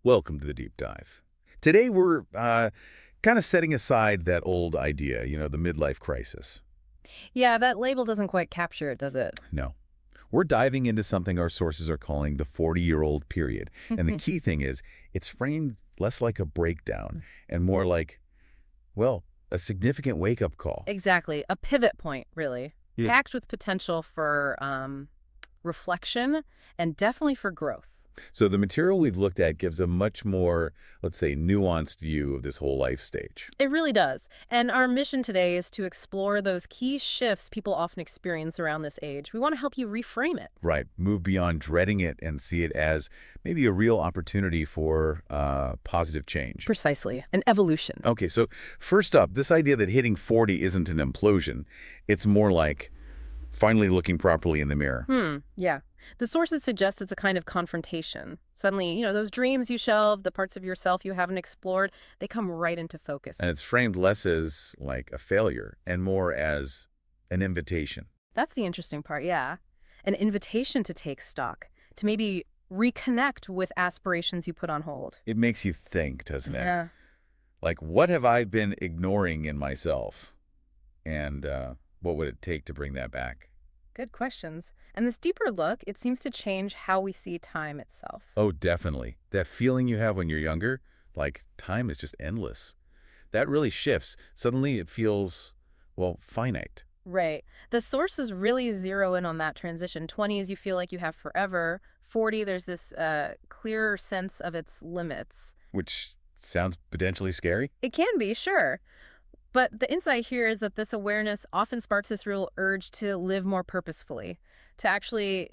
Welcome to the deep dive. Today we're kind of setting aside that old idea, the midlife crisis. Yeah, that label doesn't quite capture it, does it? No. We're diving into something our sources are calling the 40-year-old period. And the key thing is, it's framed less like a breakdown and more like, well, a significant wake-up call. Exactly. A pivot point, really. Yeah. Packed with potential for reflection and definitely for growth. So the material we've looked at gives a much more, let's say, nuanced view of this whole life stage. It really does. And our mission today is to explore those key shifts people often experience around this age. We want to help you reframe it. Right. Move beyond dreading it and see it as maybe a real opportunity for positive change. Precisely. An evolution. Okay, so first up, this idea that hitting 40 isn't an implosion. It's more like finally looking properly in the mirror. Yeah. The sources suggest it's a kind of confrontation. Suddenly, those dreams you shelved, the parts of yourself you haven't explored, they come right into focus. And it's framed less as like a failure and more as an invitation. That's the interesting part, yeah. An invitation to take stock, to maybe reconnect with aspirations you put on hold. It makes you think, doesn't it? Yeah. Like, what have I been ignoring in myself? And what would it take to bring that back? Good questions. And this deeper look, it seems to change how we see time itself. Oh, definitely. That feeling you have when you're younger, like time is just endless. That really shifts. Suddenly it feels, well, finite. Right. The sources really zero in on that transition. 20s, you feel like you have forever. 40, there's this clearer sense of its limits. Which sounds potentially scary. It can be, sure. But the insight here is that this awareness often sparks this real urge to live more purposefully, to actually,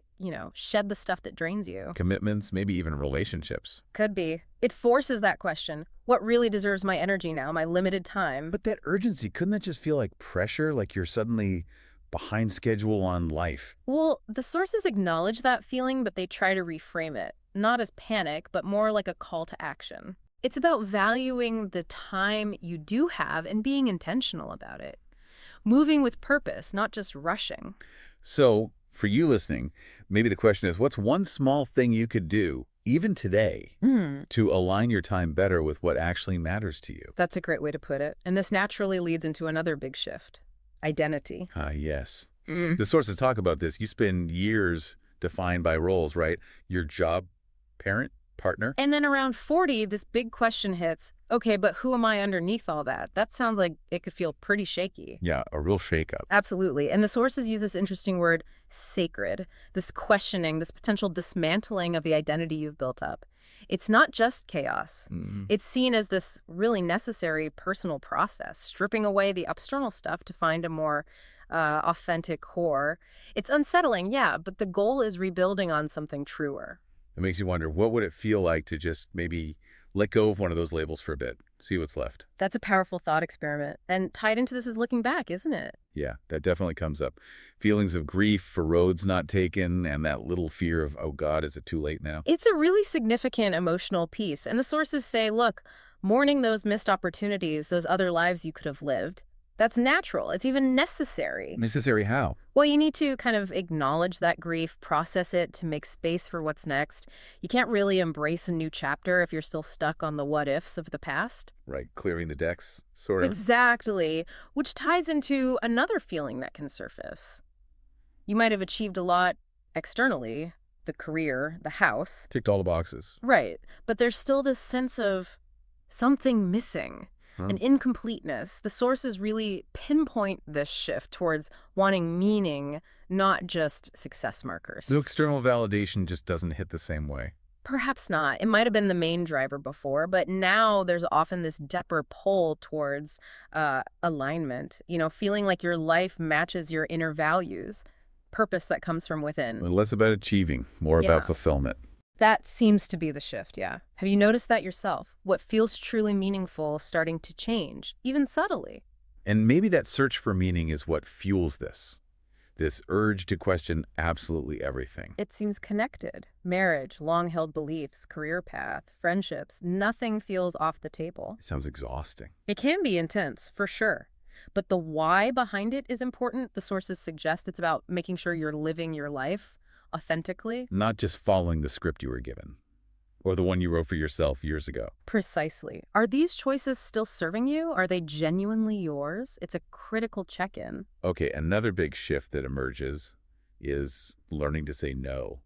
shed the stuff that drains you. Commitments, maybe even relationships. Could be. It forces that question. What really deserves my energy now, my limited time? But that urgency, couldn't that just feel like pressure, like you're suddenly behind schedule on life? Well, the sources acknowledge that feeling, but they try to reframe it. Not as panic, but more like a call to action. It's about valuing the time you do have and being intentional about it. Moving with purpose, not just rushing. So, for you listening, maybe the question is, what's one small thing you could do, even today, to align your time better with what actually matters to you? That's a great way to put it. And this naturally leads into another big shift. Identity. Yes. The sources talk about this. You spend years defined by roles, right? Your job, parent, partner. And then around 40, this big question hits, okay, but who am I underneath all that? That sounds like it could feel pretty shaky. Yeah, a real shakeup. Absolutely. And the sources use this interesting word, sacred, this questioning, this potential dismantling of the identity you've built up. It's not just chaos. It's seen as this really necessary personal process, stripping away the external stuff to find a more authentic core. It's unsettling, yeah, but the goal is rebuilding on something truer. It makes you wonder, what would it feel like to just maybe let go of one of those labels for a bit, see what's left? That's a powerful thought experiment. And tied into this is looking back, isn't it? Yeah, that definitely comes up. Feelings of grief for roads not taken and that little fear of, oh God, is it too late now? It's a really significant emotional piece. And the sources say, look, mourning those missed opportunities, those other lives you could have lived, that's natural. It's even necessary. Necessary how? Well, you need to kind of acknowledge that grief, process it to make space for what's next. You can't really embrace a new chapter if you're still stuck on the what ifs of the past. Right, clearing the decks, sort of. Exactly, which ties into another feeling that can surface. You might have achieved a lot externally, the career, the house. Ticked all the boxes. Right, but there's still this sense of something missing. An incompleteness. The sources really pinpoint this shift towards wanting meaning, not just success markers. The external validation just doesn't hit the same way. Perhaps not. It might have been the main driver before, but now there's often this deeper pull towards alignment, feeling like your life matches your inner values, purpose that comes from within. Less about achieving, more about fulfillment. That seems to be the shift, yeah. Have you noticed that yourself? What feels truly meaningful starting to change, even subtly? And maybe that search for meaning is what fuels this urge to question absolutely everything. It seems connected. Marriage, long-held beliefs, career path, friendships, nothing feels off the table. It sounds exhausting. It can be intense, for sure. But the why behind it is important. The sources suggest it's about making sure you're living your life authentically. Not just following the script you were given. Or the one you wrote for yourself years ago. Precisely. Are these choices still serving you? Are they genuinely yours? It's a critical check-in. Okay, another big shift that emerges is learning to say no.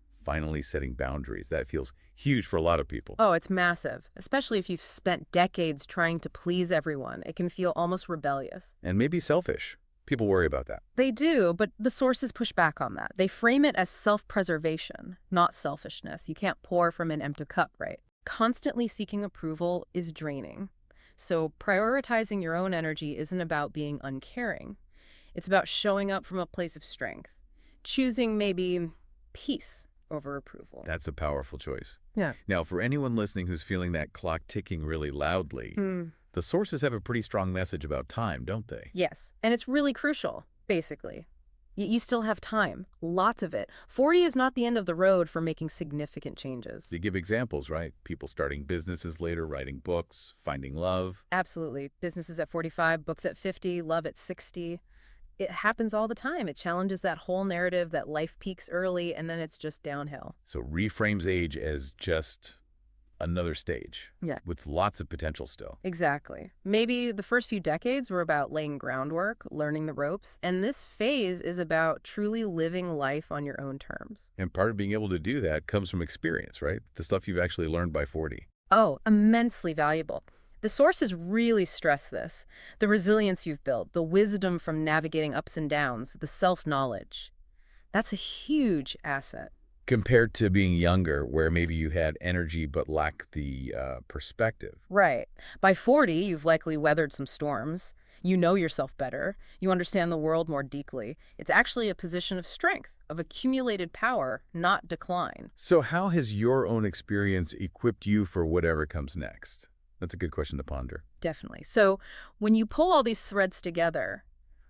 Finally setting boundaries. That feels huge for a lot of people. Oh, it's massive, especially if you've spent decades trying to please everyone. It can feel almost rebellious. And maybe selfish. People worry about that. They do, but the sources push back on that. They frame it as self-preservation, not selfishness. You can't pour from an empty cup, right? Constantly seeking approval is draining. So prioritizing your own energy isn't about being uncaring. It's about showing up from a place of strength, choosing maybe peace over approval. That's a powerful choice. Yeah. Now, for anyone listening who's feeling that clock ticking really loudly, the sources have a pretty strong message about time, don't they? Yes, and it's really crucial, basically. You still have time, lots of it. 40 is not the end of the road for making significant changes. They give examples, right? People starting businesses later, writing books, finding love. Absolutely. Businesses at 45, books at 50, love at 60. It happens all the time. It challenges that whole narrative that life peaks early and then it's just downhill. So reframes age as just another stage. Yeah. With lots of potential still. Exactly. Maybe the first few decades were about laying groundwork, learning the ropes, and this phase is about truly living life on your own terms. And part of being able to do that comes from experience, right? The stuff you've actually learned by 40. Oh, immensely valuable. The sources really stress this. The resilience you've built, the wisdom from navigating ups and downs, the self-knowledge. That's a huge asset. Compared to being younger, where maybe you had energy but lacked the perspective. Right. By 40, you've likely weathered some storms. You know yourself better. You understand the world more deeply. It's actually a position of strength, of accumulated power, not decline. So how has your own experience equipped you for whatever comes next? That's a good question to ponder. Definitely. So when you pull all these threads together,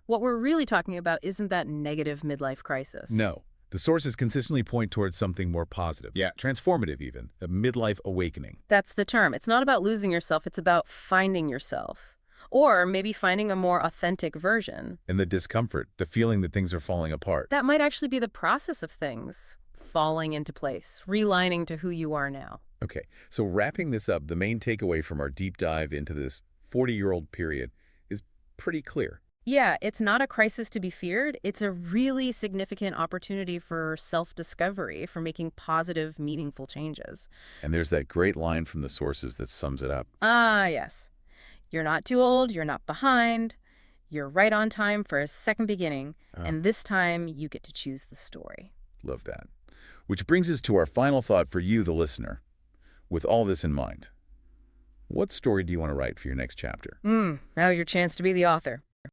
what we're really talking about isn't that negative midlife crisis. No. The sources consistently point towards something more positive. Yeah. Transformative even. A midlife awakening. That's the term. It's not about losing yourself. It's about finding yourself. Or maybe finding a more authentic version. And the discomfort, the feeling that things are falling apart. That might actually be the process of things falling into place, realigning to who you are now. Okay, so wrapping this up, the main takeaway from our deep dive into this 40-year-old period is pretty clear. Yeah, it's not a crisis to be feared. It's a really significant opportunity for self-discovery, for making positive, meaningful changes. And there's that great line from the sources that sums it up. Ah, yes. You're not too old, you're not behind. You're right on time for a second beginning, and this time you get to choose the story. Love that. Which brings us to our final thought for you, the listener. With all this in mind, what story do you want to write for your next chapter? Now your chance to be the author.